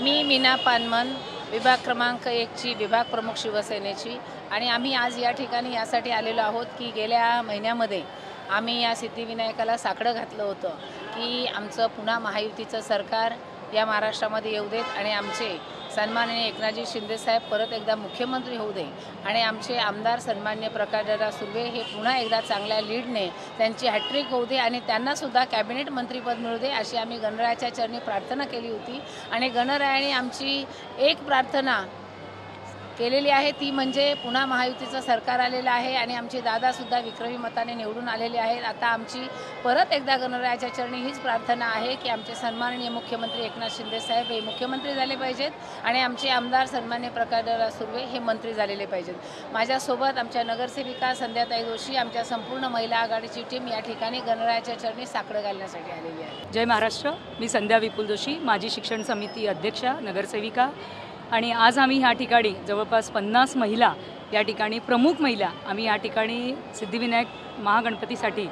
मी मीना पानमन, विभाग क्रमांक 1 ची विभाग प्रमुख शिवसेनेची आणि आम्ही आज या ठिकाणी यासाठी आलेलो आहोत की गेल्या महिन्यामध्ये आम्ही या सिद्धिविनायकाला साकडं घातलं होतं की आमचं पुन्हा महायुतीचं सरकार या महाराष्ट्रामध्ये येऊ देत आणि आमचे सन्माननीय एकनाथजी शिंदे साहेब परत एकदा मुख्यमंत्री होऊ दे आणि आमचे आमदार सन्माननीय प्रकाशदादा सुर्वे हे पुन्हा एकदा चांगल्या लीडने त्यांची हॅट्रिक होऊ दे आणि त्यांनासुद्धा कॅबिनेट मंत्रीपद मिळू दे अशी आम्ही गणरायाच्या चरणी प्रार्थना केली होती। आणि गणरायाने आमची एक प्रार्थना केलेली आहे ती म्हणजे पुन्हा महायुतीचं सरकार आलेलं आहे आणि आमचे दादासुद्धा विक्रमी मताने निवडून आलेले आहेत। आता आमची परत एकदा गणरायाच्या चरणी हीच प्रार्थना आहे की आमचे सन्माननीय मुख्यमंत्री एकनाथ शिंदे साहेब हे मुख्यमंत्री झाले पाहिजेत आणि आमचे आमदार सन्माननीय प्रकाशदादा सुर्वे हे मंत्री झालेले पाहिजेत। माझ्यासोबत आमच्या नगरसेविका संध्याताई जोशी, आमच्या संपूर्ण महिला आघाडीची टीम या ठिकाणी गणरायाच्या चरणी साकडं घालण्यासाठी आलेली आहे। जय महाराष्ट्र। मी संध्या विपुल जोशी, माजी शिक्षण समिती अध्यक्षा, नगरसेविका। आणि आज आम्ही ह्या ठिकाणी जवळपास 50 महिला या ठिकाणी प्रमुख महिला आम्ही या ठिकाणी सिद्धिविनायक महागणपतीसाठी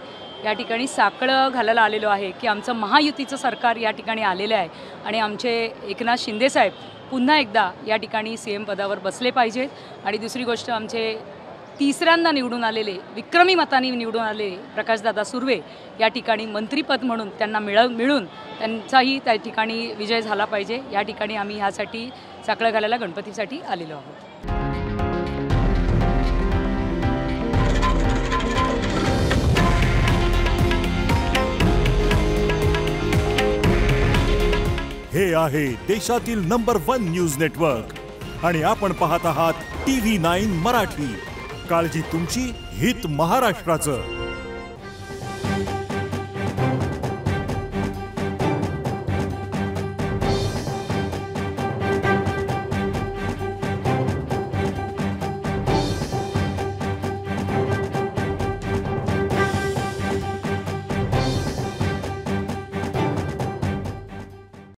या ठिकाणी साकडं घालायला आलेलो आहे की आमचं महायुतीचं सरकार या ठिकाणी आलेलं आहे आणि आमचे एकनाथ शिंदे साहेब पुन्हा एकदा या ठिकाणी CM पदावर बसले पाहिजेत। आणि दुसरी गोष्ट आमचे तिसऱ्यांदा निवडून आलेले विक्रमी मताने निवडून आलेले प्रकाशदादा सुर्वे या ठिकाणी मंत्रीपद म्हणून त्यांना मिळून त्यांचाही त्या ठिकाणी विजय झाला पाहिजे। या ठिकाणी आम्ही ह्यासाठी साकडं घालायला गणपतीसाठी आलेलो आहोत। हे आहे देशातील नंबर 1 न्यूज नेटवर्क आणि आपण पाहत आहात TV9 मराठी। काळजी तुमची, हित महाराष्ट्राचं।